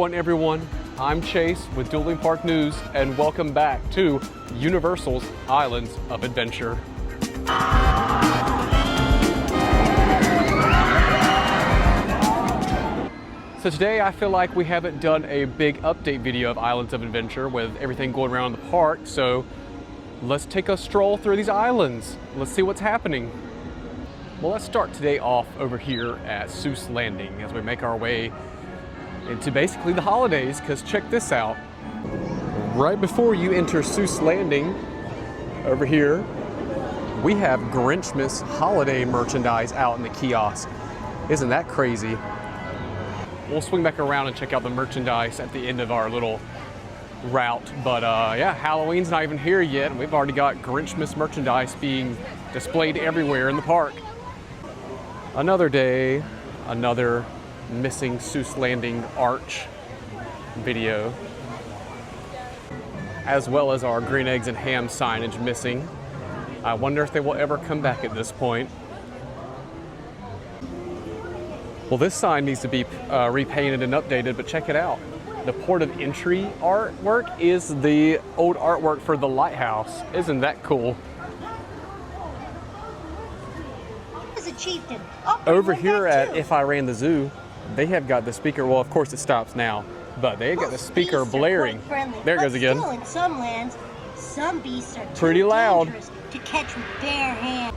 going, everyone? I'm Chase with Dueling Park News, and welcome back to Universal's Islands of Adventure. So today I feel like we haven't done a big update video of Islands of Adventure with everything going around the park, so let's take a stroll through these islands. Let's see what's happening. Well, let's start today off over here at Seuss Landing as we make our way into basically the holidays, because check this out. Right before you enter Seuss Landing, over here, we have Grinchmas holiday merchandise out in the kiosk. Isn't that crazy? We'll swing back around and check out the merchandise at the end of our little route. But yeah, Halloween's not even here yet, and we've already got Grinchmas merchandise being displayed everywhere in the park. Another day, another missing Seuss Landing arch video, as well as our green eggs and ham signage missing. I wonder if they will ever come back at this point. Well, this sign needs to be repainted and updated, but check it out. The port of entry artwork is the old artwork for the lighthouse. Isn't that cool? As a chieftain. Over here at If I Ran the Zoo, they have got the speaker. Well, of course it stops now, but they got the speaker blaring. There it goes again. Still, in some lands, some beasts are pretty loud to catch with bare hands.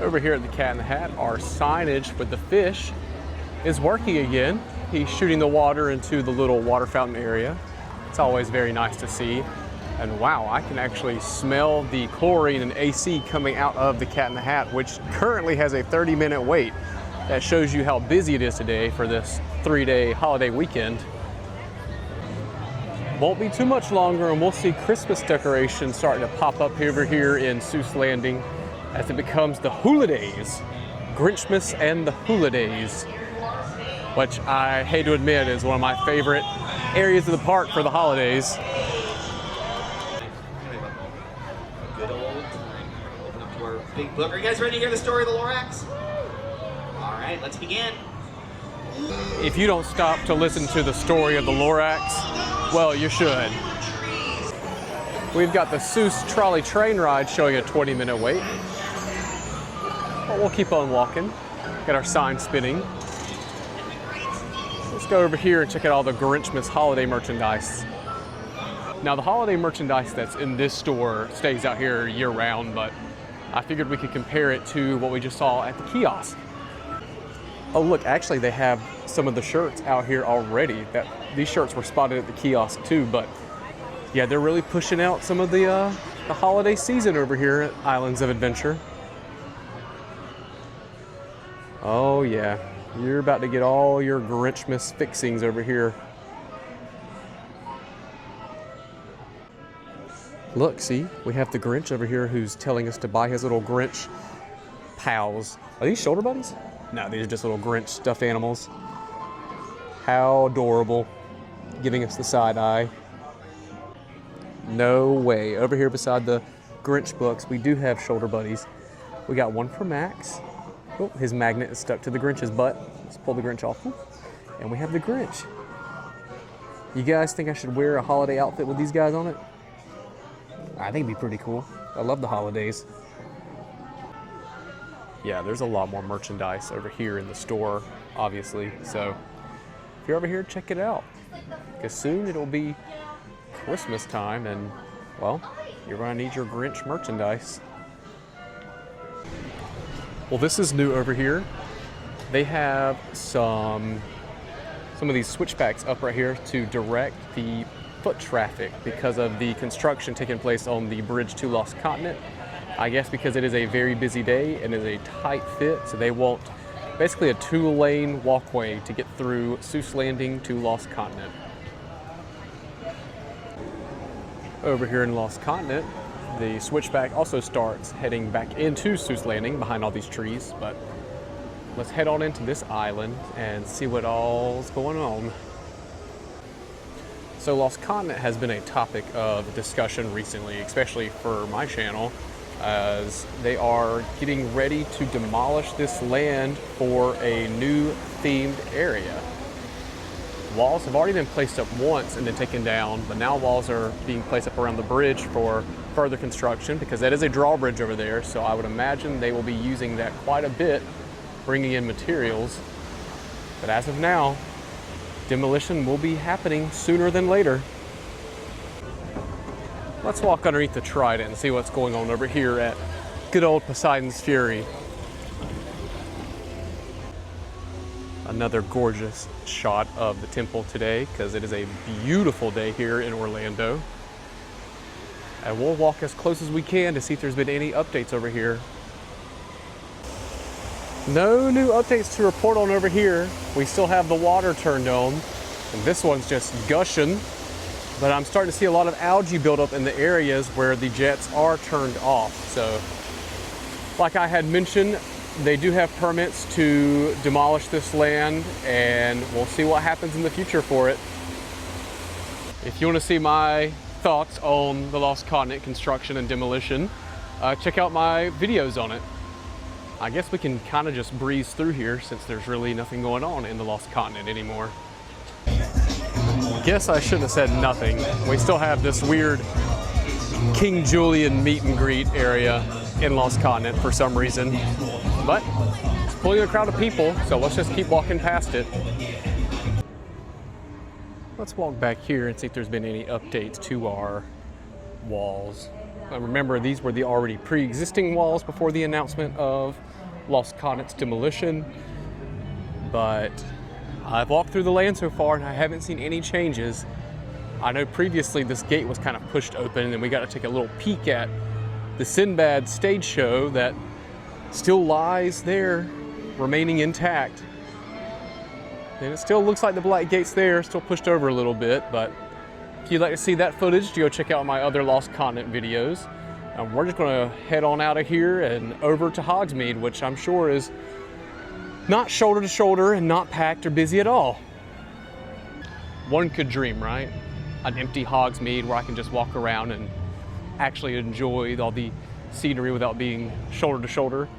Over here at the Cat in the Hat, our signage with the fish is working again. He's shooting the water into the little water fountain area. It's always very nice to see. And wow, I can actually smell the chlorine and AC coming out of the Cat in the Hat, which currently has a 30-minute wait. That shows you how busy it is today for this 3-day holiday weekend. Won't be too much longer and we'll see Christmas decorations starting to pop up over here in Seuss Landing as it becomes the holidays. Grinchmas and the holidays, which I hate to admit is one of my favorite areas of the park for the holidays. Good old time. Open up to our big book. Are you guys ready to hear the story of the Lorax? All right, let's begin. If you don't stop to listen to the story of the Lorax, well, you should. We've got the Seuss trolley train ride showing a 20-minute wait. But we'll keep on walking. Got our sign spinning. Let's go over here and check out all the Grinchmas holiday merchandise. Now, the holiday merchandise that's in this store stays out here year-round, but I figured we could compare it to what we just saw at the kiosk. Oh, look, actually they have some of the shirts out here already. These shirts were spotted at the kiosk too, but yeah, they're really pushing out some of the holiday season over here at Islands of Adventure. Oh yeah, you're about to get all your Grinchmas fixings over here. Look, see, we have the Grinch over here who's telling us to buy his little Grinch pals. Are these shoulder buddies? No, these are just little Grinch stuffed animals. How adorable. Giving us the side eye. No way. Over here beside the Grinch books, we do have shoulder buddies. We got one for Max. Oh, his magnet is stuck to the Grinch's butt. Let's pull the Grinch off. And we have the Grinch. You guys think I should wear a holiday outfit with these guys on it? I think it'd be pretty cool. I love the holidays. Yeah, there's a lot more merchandise over here in the store, obviously. So if you're over here, check it out. Because soon it'll be Christmas time and, well, you're going to need your Grinch merchandise. Well, this is new over here. They have some of these switchbacks up right here to direct the foot traffic because of the construction taking place on the bridge to Lost Continent. I guess because it is a very busy day and is a tight fit, so they want basically a 2-lane walkway to get through Seuss Landing to Lost Continent. Over here in Lost Continent, the switchback also starts heading back into Seuss Landing behind all these trees, but let's head on into this island and see what all's going on. So Lost Continent has been a topic of discussion recently, especially for my channel, as they are getting ready to demolish this land for a new themed area. Walls have already been placed up once and then taken down, but now walls are being placed up around the bridge for further construction because that is a drawbridge over there, so I would imagine they will be using that quite a bit, bringing in materials. But as of now, demolition will be happening sooner than later. Let's walk underneath the Trident and see what's going on over here at good old Poseidon's Fury. Another gorgeous shot of the temple today because it is a beautiful day here in Orlando. And we'll walk as close as we can to see if there's been any updates over here. No new updates to report on over here. We still have the water turned on, and this one's just gushing. But I'm starting to see a lot of algae buildup in the areas where the jets are turned off. So, like I had mentioned, they do have permits to demolish this land, and we'll see what happens in the future for it. If you want to see my thoughts on the Lost Continent construction and demolition, check out my videos on it. I guess we can kind of just breeze through here since there's really nothing going on in the Lost Continent anymore. Guess I shouldn't have said nothing. We still have this weird King Julian meet and greet area in Lost Continent for some reason. But it's pulling a crowd of people, so let's just keep walking past it. Let's walk back here and see if there's been any updates to our walls. Remember, these were the already pre-existing walls before the announcement of Lost Continent's demolition. But I've walked through the land so far and I haven't seen any changes. I know previously this gate was kind of pushed open and we got to take a little peek at the Sinbad stage show that still lies there, remaining intact. And it still looks like the black gate's there, still pushed over a little bit, but if you'd like to see that footage, go check out my other Lost Continent videos. We're just gonna head on out of here and over to Hogsmeade, which I'm sure is not shoulder to shoulder and not packed or busy at all. One could dream, right? An empty Hogsmeade where I can just walk around and actually enjoy all the scenery without being shoulder to shoulder.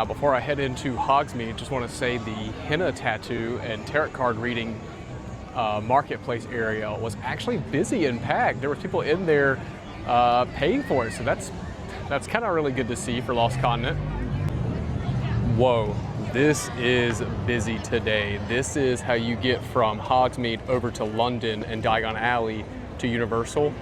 Before I head into Hogsmeade, just want to say the henna tattoo and tarot card reading marketplace area was actually busy and packed. There were people in there paying for it, so that's kind of really good to see for Lost Continent. Whoa, this is busy today. This is how you get from Hogsmeade over to London and Diagon Alley to Universal.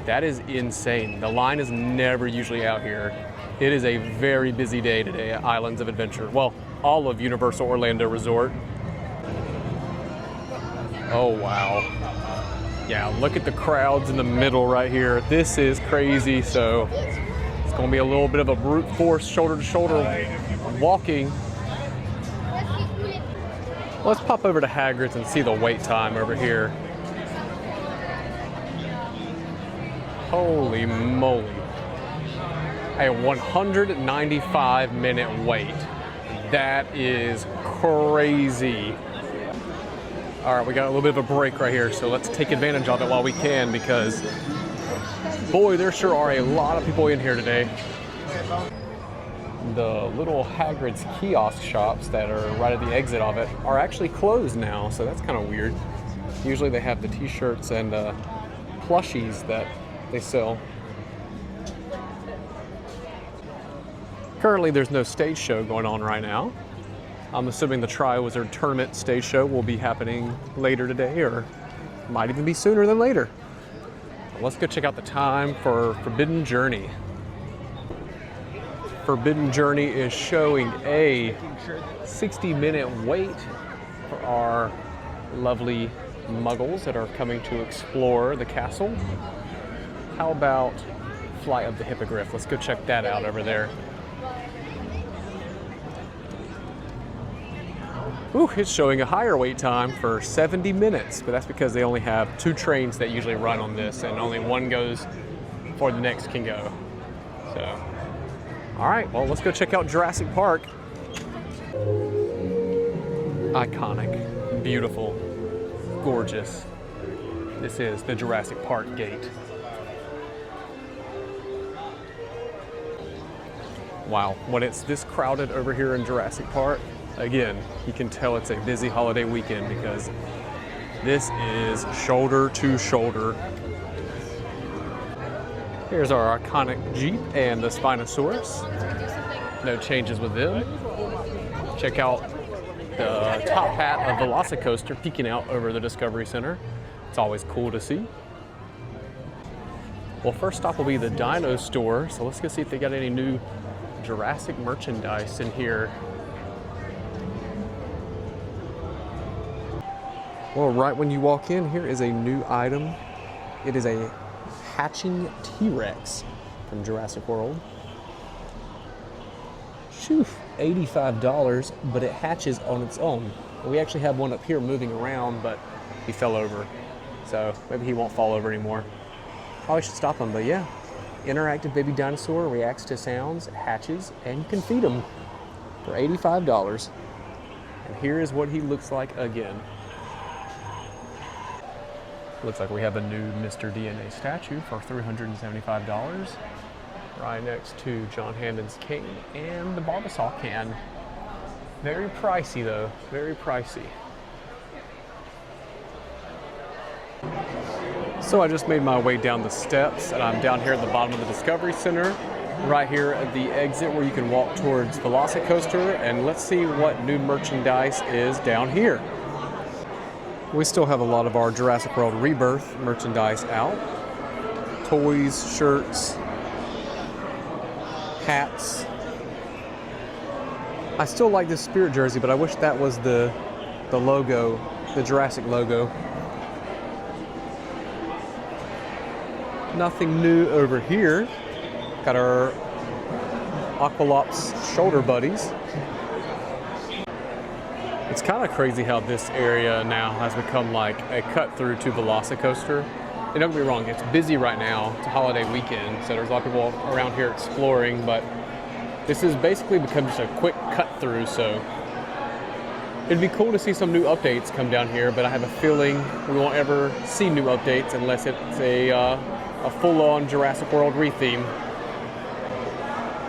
That is insane. The line is never usually out here. It is a very busy day today at Islands of Adventure. Well, all of Universal Orlando Resort. Oh, wow. Yeah, look at the crowds in the middle right here. This is crazy. So it's going to be a little bit of a brute force shoulder to shoulder walking. Let's pop over to Hagrid's and see the wait time over here. Holy moly. A 195-minute wait. That is crazy. All right, we got a little bit of a break right here, so let's take advantage of it while we can because, boy, there sure are a lot of people in here today. The little Hagrid's kiosk shops that are right at the exit of it are actually closed now, so that's kind of weird. Usually they have the t-shirts and plushies that they sell. Currently, there's no stage show going on right now. I'm assuming the Triwizard Tournament stage show will be happening later today, or might even be sooner than later. Let's go check out the time for Forbidden Journey. Forbidden Journey is showing a 60-minute wait for our lovely muggles that are coming to explore the castle. How about Flight of the Hippogriff? Let's go check that out over there. Ooh, it's showing a higher wait time for 70 minutes, but that's because they only have 2 trains that usually run on this, and only one goes before the next can go. So, all right, well, let's go check out Jurassic Park. Iconic, beautiful, gorgeous. This is the Jurassic Park gate. Wow, when it's this crowded over here in Jurassic Park, again, you can tell it's a busy holiday weekend because This is shoulder to shoulder. Here's our iconic Jeep and the Spinosaurus. No changes with them. Check out the top hat of Velocicoaster peeking out over the Discovery Center. It's always cool to see. Well, first stop will be the Dino Store, so let's go see if they got any new Jurassic merchandise in here. Well, right when you walk in, here is a new item. It is a hatching T-Rex from Jurassic World. Phew, $85, but it hatches on its own. We actually have one up here moving around, but he fell over. So maybe he won't fall over anymore. Probably should stop him, but yeah. Interactive baby dinosaur, reacts to sounds, hatches, and you can feed him for $85. And here is what he looks like again. Looks like we have a new Mr. DNA statue for $375, right next to John Hammond's cane and the Barbasol can. Very pricey though, very pricey. So I just made my way down the steps and I'm down here at the bottom of the Discovery Center, right here at the exit where you can walk towards Velocicoaster, and let's see what new merchandise is down here. We still have a lot of our Jurassic World Rebirth merchandise out. Toys, shirts, hats. I still like this Spirit jersey, but I wish that was the logo, the Jurassic logo. Nothing new over here. Got our Aqualops shoulder buddies. It's kind of crazy how this area now has become like a cut through to Velocicoaster. And don't get me wrong, it's busy right now. It's a holiday weekend, so there's a lot of people around here exploring, but this has basically become just a quick cut through, so it'd be cool to see some new updates come down here, but I have a feeling we won't ever see new updates unless it's a full-on Jurassic World retheme.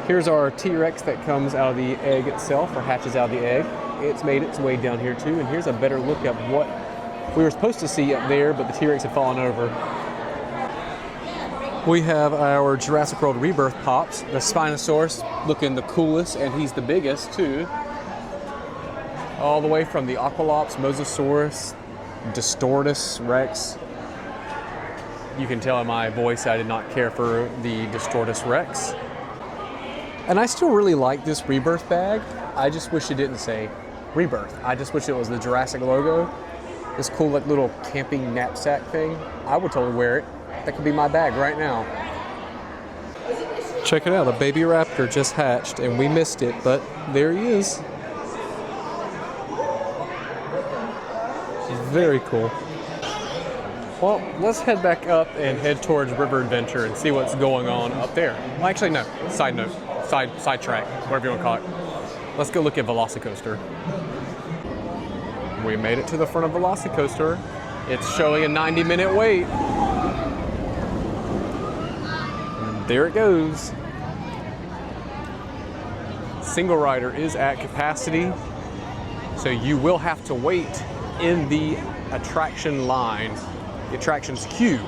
Here's our T-Rex that comes out of the egg itself, or hatches out of the egg. It's made its way down here too, and here's a better look at what we were supposed to see up there, but the T-Rex had fallen over. We have our Jurassic World Rebirth Pops, the Spinosaurus looking the coolest, and he's the biggest too. All the way from the Aqualops, Mosasaurus, Distortus Rex. You can tell in my voice I did not care for the Distortus Rex. And I still really like this Rebirth bag. I just wish it didn't say Rebirth. I just wish it was the Jurassic logo. This cool like little camping knapsack thing. I would totally wear it. That could be my bag right now. Check it out, a baby raptor just hatched and we missed it, but there he is. Very cool. Well, let's head back up and head towards River Adventure and see what's going on up there. Well, actually, no. Side note. Side track, whatever you want to call it. Let's go look at Velocicoaster. We made it to the front of Velocicoaster. It's showing a 90-minute wait. And there it goes. Single rider is at capacity, so you will have to wait in the attraction line, the attractions queue.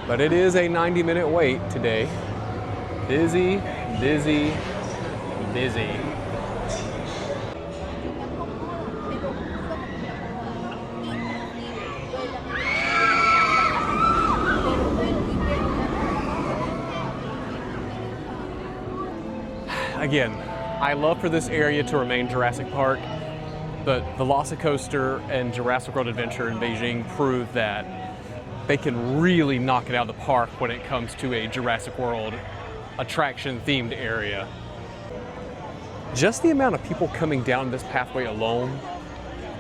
But it is a 90-minute wait today. Busy, busy, busy. Again, I love for this area to remain Jurassic Park, but Velocicoaster and Jurassic World Adventure in Beijing prove that they can really knock it out of the park when it comes to a Jurassic World attraction themed area. Just the amount of people coming down this pathway alone,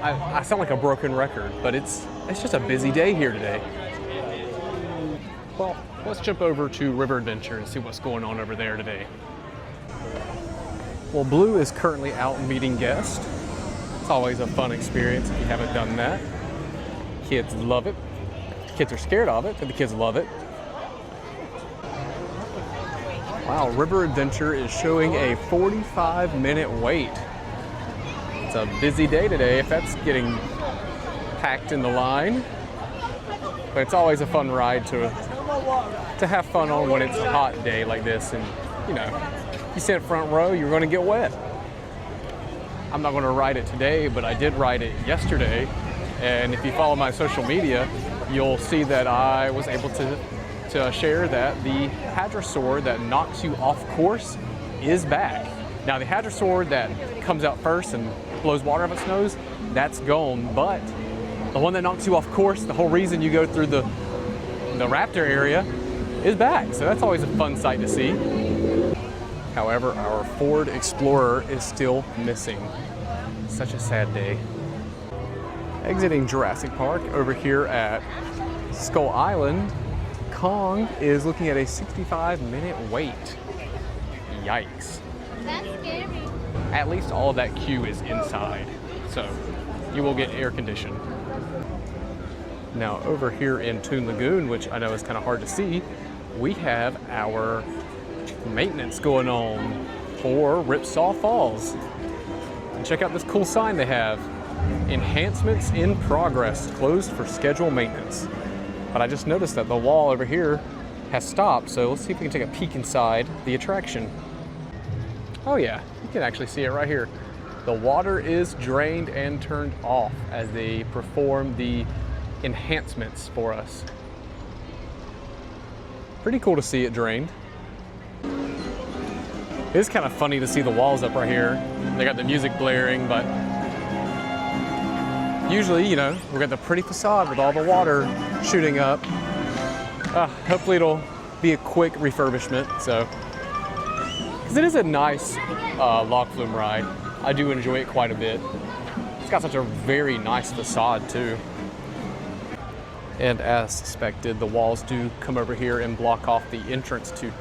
I sound like a broken record, but it's just a busy day here today. Well, let's jump over to River Adventure and see what's going on over there today. Well, Blue is currently out meeting guests. It's always a fun experience if you haven't done that. Kids love it. Kids are scared of it, but the kids love it. Wow, River Adventure is showing a 45-minute wait. It's a busy day today if that's getting packed in the line. But it's always a fun ride to have fun on when it's a hot day like this. And, you know, you sit front row, you're going to get wet. I'm not going to ride it today, but I did ride it yesterday. And if you follow my social media, you'll see that I was able to share that the hadrosaur that knocks you off course is back. Now the hadrosaur that comes out first and blows water up its nose, that's gone, but the one that knocks you off course, the whole reason you go through the raptor area, is back. So that's always a fun sight to see. However, our Ford Explorer is still missing. Such a sad day. Exiting Jurassic Park over here at Skull Island, Kong is looking at a 65-minute wait. Yikes. That's scary. At least all of that queue is inside, so you will get air conditioned. Now over here in Toon Lagoon, which I know is kind of hard to see, we have our maintenance going on for Ripsaw Falls. And check out this cool sign they have. Enhancements in progress, closed for scheduled maintenance. But I just noticed that the wall over here has stopped, so let's see if we can take a peek inside the attraction. Oh yeah, you can actually see it right here. The water is drained and turned off as they perform the enhancements for us. Pretty cool to see it drained. It is kind of funny to see the walls up right here. They got the music blaring, but usually, you know, we've got the pretty facade with all the water shooting up. Hopefully it'll be a quick refurbishment, so. Because it is a nice log flume ride. I do enjoy it quite a bit. It's got such a very nice facade too. And as suspected, the walls do come over here and block off the entrance to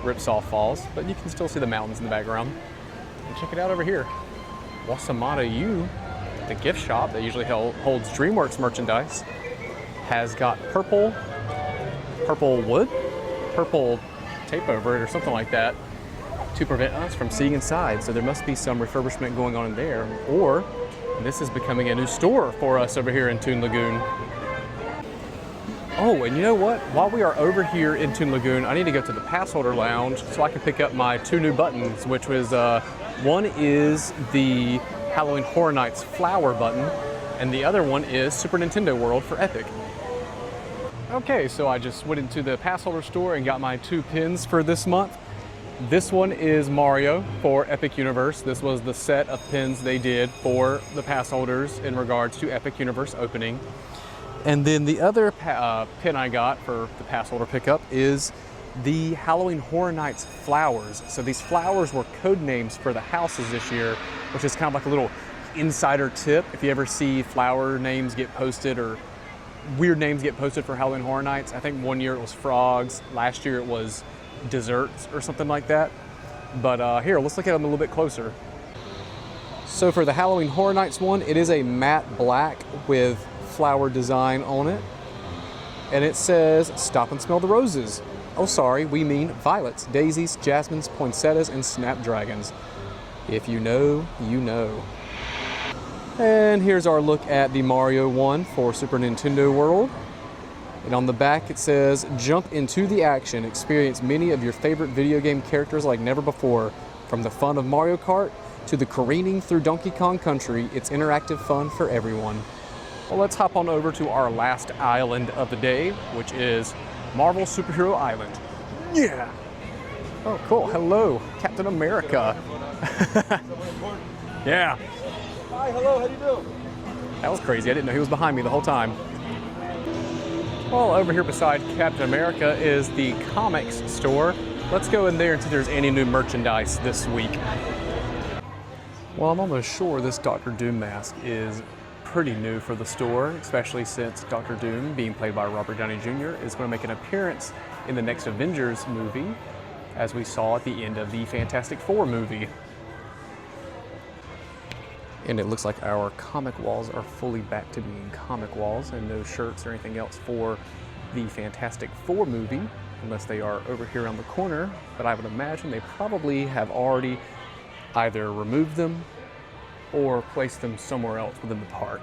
Ripsaw Falls, but you can still see the mountains in the background. And check it out over here. Wasamata U, the gift shop that usually holds DreamWorks merchandise, has got purple wood, purple tape over it or something like that to prevent us from seeing inside. So there must be some refurbishment going on in there, or this is becoming a new store for us over here in Toon Lagoon. Oh, and you know what? While we are over here in Toon Lagoon, I need to go to the Passholder Lounge so I can pick up my two new buttons, which was, one is the Halloween Horror Nights flower button, and the other one is Super Nintendo World for Epic. Okay, so I just went into the Passholder store and got my two pins for this month. This one is Mario for Epic Universe. This was the set of pins they did for the pass holders in regards to Epic Universe opening. And then the other pin I got for the pass holder pickup is the Halloween Horror Nights flowers. So these flowers were code names for the houses this year, which is kind of like a little insider tip. If you ever see flower names get posted or weird names get posted for Halloween Horror Nights, I think one year it was frogs, last year it was desserts or something like that. But here, let's look at them a little bit closer. So for the Halloween Horror Nights one, it is a matte black with flower design on it. And it says, "Stop and smell the roses." Oh, sorry, we mean violets, daisies, jasmines, poinsettias, and snapdragons. If you know, you know. And here's our look at the Mario one for Super Nintendo World. And on the back it says, "Jump into the action. Experience many of your favorite video game characters like never before. From the fun of Mario Kart to the careening through Donkey Kong Country, it's interactive fun for everyone." Well, let's hop on over to our last island of the day, which is Marvel Superhero Island. Yeah! Oh, cool. Hello, Captain America. Yeah. Hi, hello, how you doing? That was crazy. I didn't know he was behind me the whole time. Well, over here beside Captain America is the comics store. Let's go in there and see if there's any new merchandise this week. Well, I'm almost sure this Dr. Doom mask is pretty new for the store, especially since Dr. Doom, being played by Robert Downey Jr., is going to make an appearance in the next Avengers movie, as we saw at the end of the Fantastic Four movie. And it looks like our comic walls are fully back to being comic walls and no shirts or anything else for the Fantastic Four movie, unless they are over here on the corner, but I would imagine they probably have already either removed them or place them somewhere else within the park.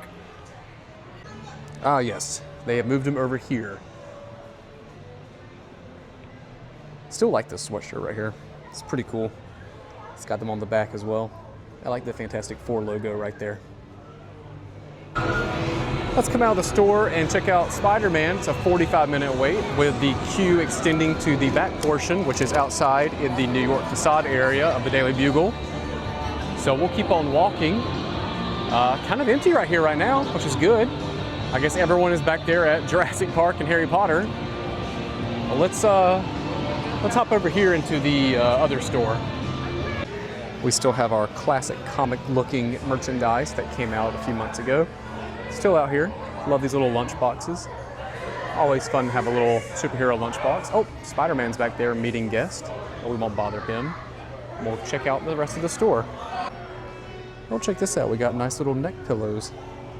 Ah, yes. They have moved him over here. Still like this sweatshirt right here. It's pretty cool. It's got them on the back as well. I like the Fantastic Four logo right there. Let's come out of the store and check out Spider-Man. It's a 45-minute wait with the queue extending to the back portion, which is outside in the New York facade area of the Daily Bugle. So we'll keep on walking. Kind of empty right here right now, which is good. I guess everyone is back there at Jurassic Park and Harry Potter. Well, let's hop over here into the other store. We still have our classic comic-looking merchandise that came out a few months ago. Still out here. Love these little lunch boxes. Always fun to have a little superhero lunch box. Oh, Spider-Man's back there meeting guests, but we won't bother him. We'll check out the rest of the store. Oh, check this out. We got nice little neck pillows.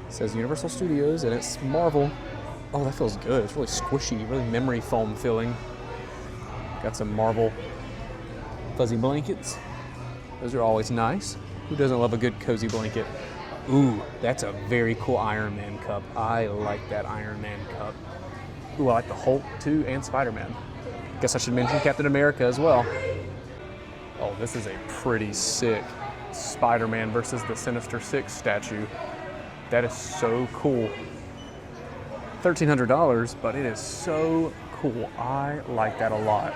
It says Universal Studios and it's Marvel. Oh, that feels good. It's really squishy, really memory foam feeling. Got some Marvel fuzzy blankets. Those are always nice. Who doesn't love a good cozy blanket? Ooh, that's a very cool Iron Man cup. I like that Iron Man cup. Ooh, I like the Hulk too and Spider-Man. Guess I should mention Captain America as well. Oh, this is a pretty sick Spider-Man versus the Sinister Six statue. That is so cool. $1,300, but it is so cool. I like that a lot.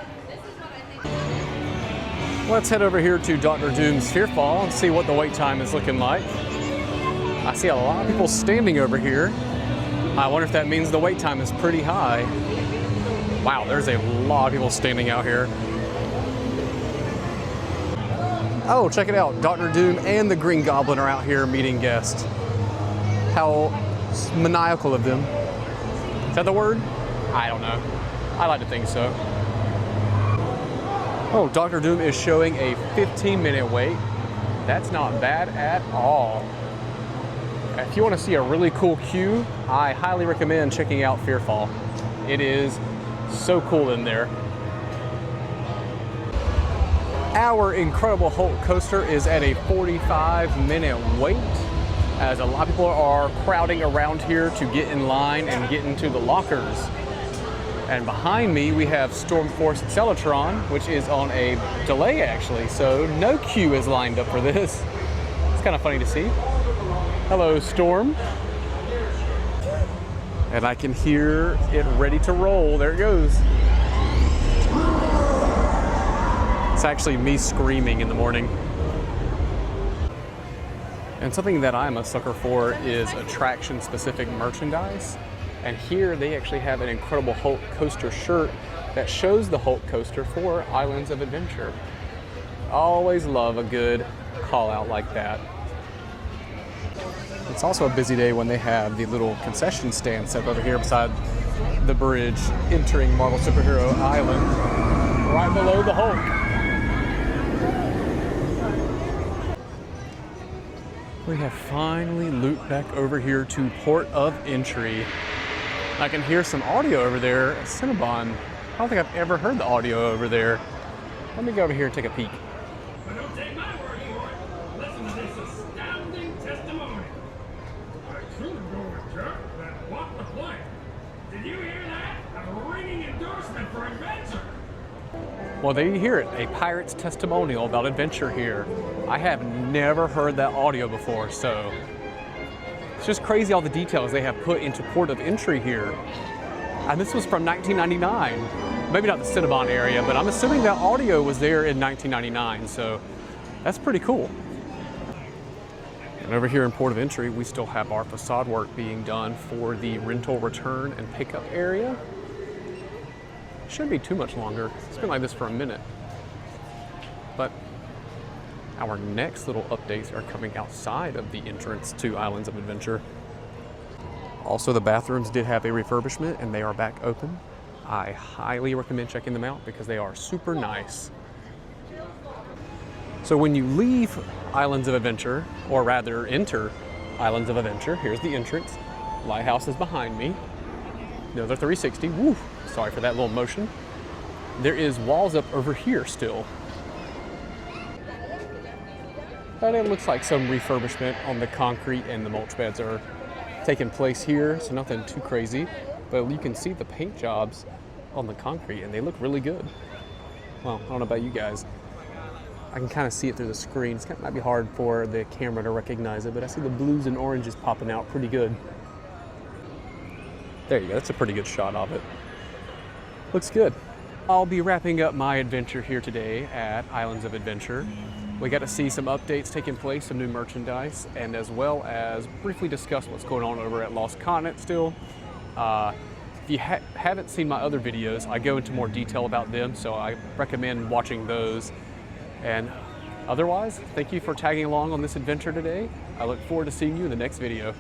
Let's head over here to Dr. Doom's Fearfall and see what the wait time is looking like. I see a lot of people standing over here. I wonder if that means the wait time is pretty high. Wow, there's a lot of people standing out here. Oh, check it out. Dr. Doom and the Green Goblin are out here meeting guests. How maniacal of them. Is that the word? I don't know. I like to think so. Oh, Dr. Doom is showing a 15-minute wait. That's not bad at all. If you want to see a really cool queue, I highly recommend checking out Fearfall. It is so cool in there. Our Incredible Hulk coaster is at a 45-minute wait, as a lot of people are crowding around here to get in line and get into the lockers. And behind me, we have Storm Force Accelatron, which is on a delay actually, so no queue is lined up for this. It's kind of funny to see. Hello, Storm. And I can hear it ready to roll. There it goes. It's actually me screaming in the morning. And something that I'm a sucker for is attraction-specific merchandise. And here they actually have an Incredible Hulk coaster shirt that shows the Hulk coaster for Islands of Adventure. Always love a good call out like that. It's also a busy day when they have the little concession stand set over here beside the bridge entering Marvel Superhero Island, right below the Hulk. We have finally looped back over here to Port of Entry. I can hear some audio over there at Cinnabon. I don't think I've ever heard the audio over there. Let me go over here and take a peek. But don't take my word for it. Listen to this astounding testimony. I truly go with Jerk that walked the plank. Did you hear that? A ringing endorsement for adventure. Well, there you hear it, a pirate's testimonial about adventure here. I have never heard that audio before, so it's just crazy all the details they have put into Port of Entry here. And this was from 1999. Maybe not the Cinnabon area, but I'm assuming that audio was there in 1999, so that's pretty cool. And over here in Port of Entry, we still have our facade work being done for the rental, return, and pickup area. Shouldn't be too much longer. It's been like this for a minute. But our next little updates are coming outside of the entrance to Islands of Adventure. Also, the bathrooms did have a refurbishment and they are back open. I highly recommend checking them out because they are super nice. So when you leave Islands of Adventure, or rather enter Islands of Adventure, here's the entrance. Lighthouse is behind me. Another 360. Woo! Sorry for that little motion. There is walls up over here still. But it looks like some refurbishment on the concrete and the mulch beds are taking place here, so nothing too crazy. But you can see the paint jobs on the concrete, and they look really good. Well, I don't know about you guys. I can kind of see it through the screen. It might be hard for the camera to recognize it, but I see the blues and oranges popping out pretty good. There you go, that's a pretty good shot of it. Looks good. I'll be wrapping up my adventure here today at Islands of Adventure. We got to see some updates taking place, some new merchandise, and as well as briefly discuss what's going on over at Lost Continent still. If you haven't seen my other videos, I go into more detail about them, so I recommend watching those. And otherwise, thank you for tagging along on this adventure today. I look forward to seeing you in the next video.